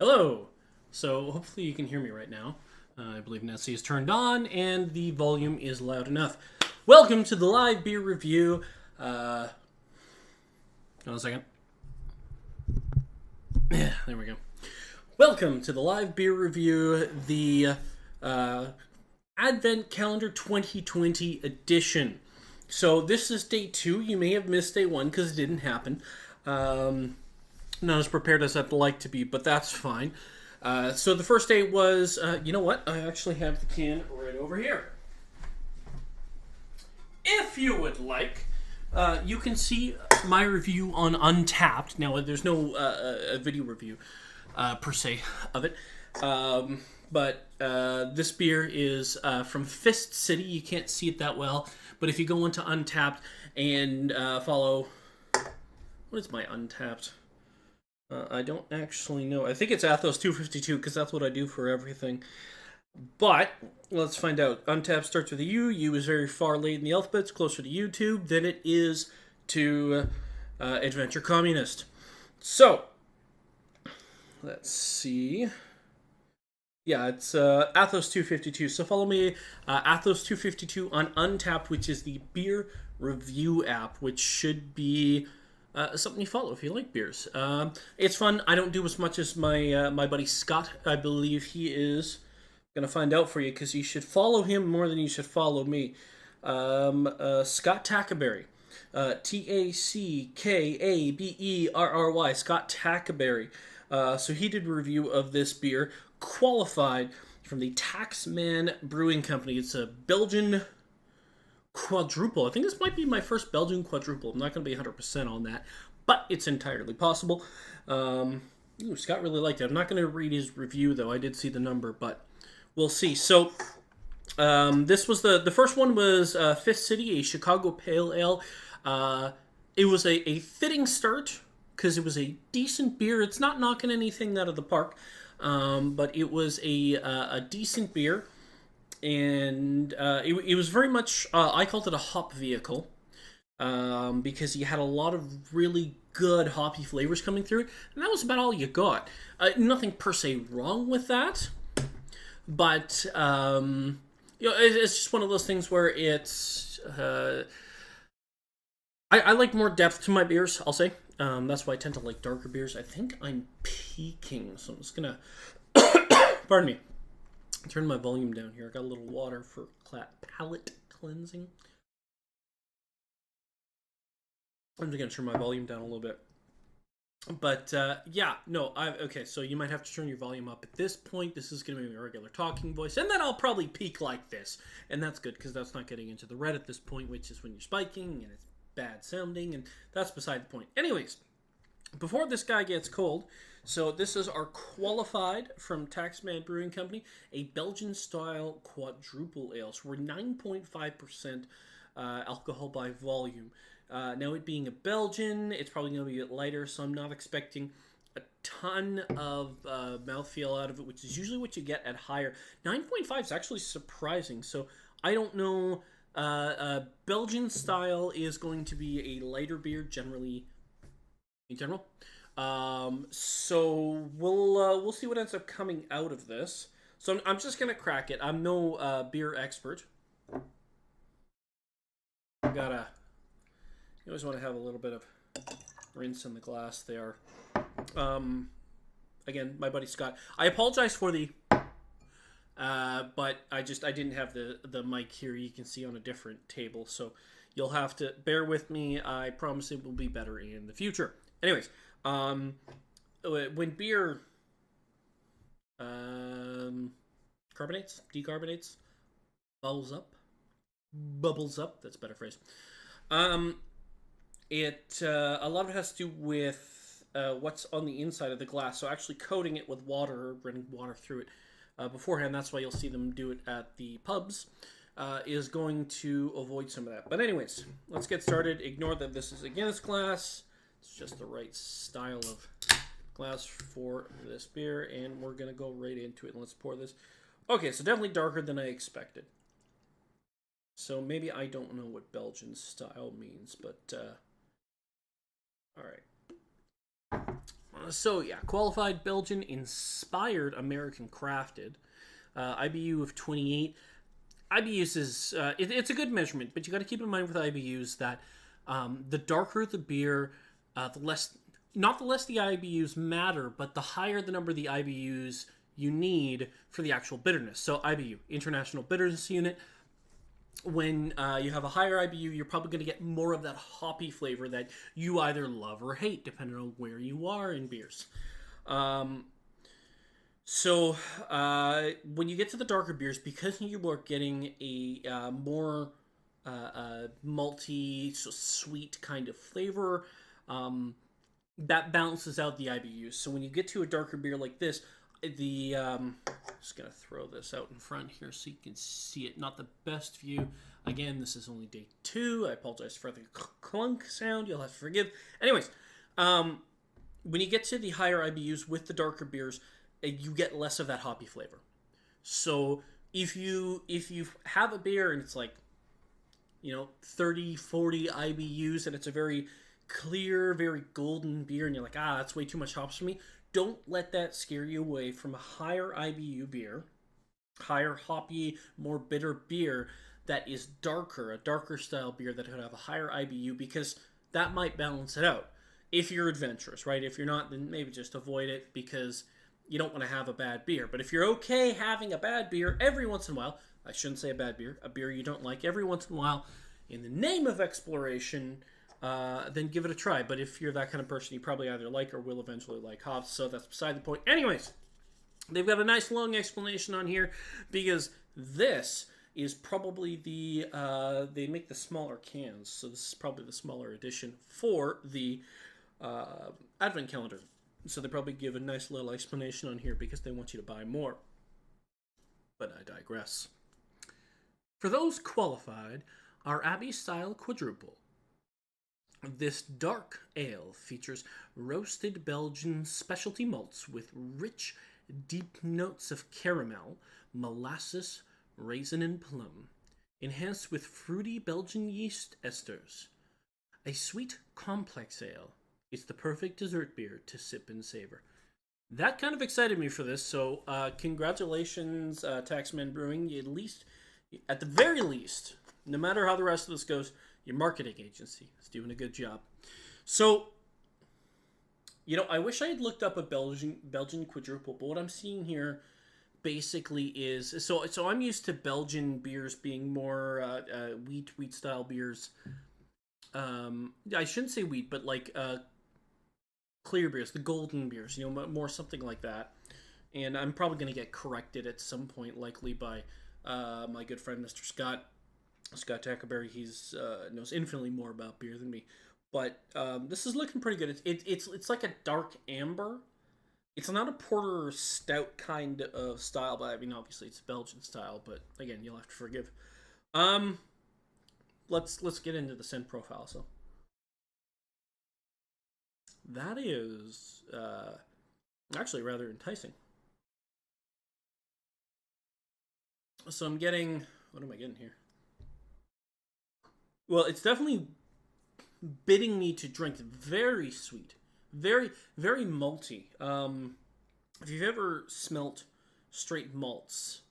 Hello. So hopefully you can hear me right now. I believe Nessie is turned on and the volume is loud enough. Welcome to the live beer review. Hold on a second. Yeah, there we go. Welcome to the live beer review, the Advent Calendar 2020 edition. So this is day 2. You may have missed day 1 because it didn't happen. Not as prepared as I'd like to be, but that's fine. So the first day was, you know what? I actually have the can right over here. If you would like, you can see my review on Untapped. Now, there's no video review per se of it. But this beer is from Fist City. You can't see it that well. But if you go into Untapped and follow... What is my Untapped? I don't actually know. I think it's Athos 252 because that's what I do for everything. But let's find out. Untapped starts with a U. U is very far late in the alphabet. It's closer to YouTube than it is to Adventure Communist. So, let's see. Yeah, it's Athos 252. So follow me, Athos 252 on Untapped, which is the beer review app, which should be... something you follow if you like beers. It's fun. I don't do as much as my buddy Scott. I believe he is going to find out for you because you should follow him more than you should follow me. Scott Tackaberry. Tackaberry. Scott Tackaberry. So he did a review of this beer, qualified from the Taxman Brewing Company. It's a Belgian quadruple. I think this might be my first Belgian quadruple. I'm not going to be 100% on that, but it's entirely possible. Scott really liked it. I'm not going to read his review, though. I did see the number, but we'll see. So, this was the first one was Fist City, a Chicago Pale Ale. It was a fitting start because it was a decent beer. It's not knocking anything out of the park, but it was a decent beer. And it was very much, I called it a hop vehicle, because you had a lot of really good hoppy flavors coming through it, and that was about all you got. Nothing per se wrong with that, but it's just one of those things where it's... I like more depth to my beers, I'll say. That's why I tend to like darker beers. I think I'm peaking, so I'm just gonna... Pardon me. Turn my volume down here. I got a little water for palate cleansing. I'm just gonna turn my volume down a little bit. But yeah, no, okay. So you might have to turn your volume up at this point. This is gonna be my regular talking voice, and then I'll probably peak like this, and that's good because that's not getting into the red at this point, which is when you're spiking and it's bad sounding, and that's beside the point. Anyways, before this guy gets cold, so this is our qualified from Taxman Brewing Company, a Belgian-style quadruple ale. So we're 9.5% alcohol by volume. Now, it being a Belgian, it's probably going to be a bit lighter, so I'm not expecting a ton of mouthfeel out of it, which is usually what you get at higher. 9.5 is actually surprising, so I don't know. Belgian style is going to be a lighter beer, generally, in general. So we'll see what ends up coming out of this. So I'm just gonna crack it. I'm no beer expert. You always want to have a little bit of rinse in the glass there. Again, my buddy Scott. I apologize for the but I didn't have the mic here. You can see on a different table, so you'll have to bear with me. I promise it will be better in the future. Anyways, when beer decarbonates, bubbles up. That's a better phrase. A lot of it has to do with what's on the inside of the glass. So actually coating it with water or running water through it beforehand. That's why you'll see them do it at the pubs. Is going to avoid some of that. But anyways, let's get started. Ignore that this is a Guinness glass. It's just the right style of glass for this beer, and we're going to go right into it. And let's pour this. Okay, so definitely darker than I expected. So maybe I don't know what Belgian style means, but all right. So yeah, qualified Belgian inspired American crafted. IBU of 28. IBUs is it's a good measurement, but you got to keep in mind with IBUs that the darker the beer, the less not the less the IBUs matter, but the higher the number of the IBUs you need for the actual bitterness. So IBU, International Bitterness Unit. When you have a higher IBU, you're probably going to get more of that hoppy flavor that you either love or hate, depending on where you are in beers. So when you get to the darker beers, because you are getting a more malty, so sweet kind of flavor, that balances out the IBUs. So when you get to a darker beer like this, just gonna throw this out in front here so you can see it. Not the best view. Again, this is only day 2. I apologize for the clunk sound. You'll have to forgive. Anyways, when you get to the higher IBUs with the darker beers, you get less of that hoppy flavor. So if you have a beer and it's like 30, 40 IBUs and it's a very clear, very golden beer, and you're like, that's way too much hops for me. Don't let that scare you away from a higher IBU beer, higher hoppy, more bitter beer that is darker, a darker style beer that could have a higher IBU, because that might balance it out. If you're adventurous, right? If you're not, then maybe just avoid it because you don't want to have a bad beer. But if you're okay having a bad beer every once in a while, I shouldn't say a bad beer, a beer you don't like every once in a while, in the name of exploration, then give it a try. But if you're that kind of person, you probably either like or will eventually like hops, so that's beside the point. Anyways, they've got a nice long explanation on here because this is probably they make the smaller cans, so this is probably the smaller edition for the advent calendar. So they probably give a nice little explanation on here because they want you to buy more. But I digress. For those qualified, our Abbey-style quadruple. This dark ale features roasted Belgian specialty malts with rich, deep notes of caramel, molasses, raisin, and plum, enhanced with fruity Belgian yeast esters. A sweet, complex ale. It's the perfect dessert beer to sip and savor. That kind of excited me for this, so congratulations, Taxman Brewing. At the very least, no matter how the rest of this goes, your marketing agency is doing a good job. So, I wish I had looked up a Belgian quadruple, but what I'm seeing here basically is so I'm used to Belgian beers being more wheat style beers. I shouldn't say wheat, but like clear beers, the golden beers, more something like that. And I'm probably going to get corrected at some point, likely by my good friend Mr. Scott Tackerberry. He's knows infinitely more about beer than me, but this is looking pretty good. It's like a dark amber. It's not a porter or stout kind of style, but I mean obviously it's Belgian style. But again, you'll have to forgive. Let's get into the scent profile. So that is actually rather enticing. So I'm getting, what am I getting here? Well, it's definitely bidding me to drink. Very sweet, very very malty. If you've ever smelt straight malts,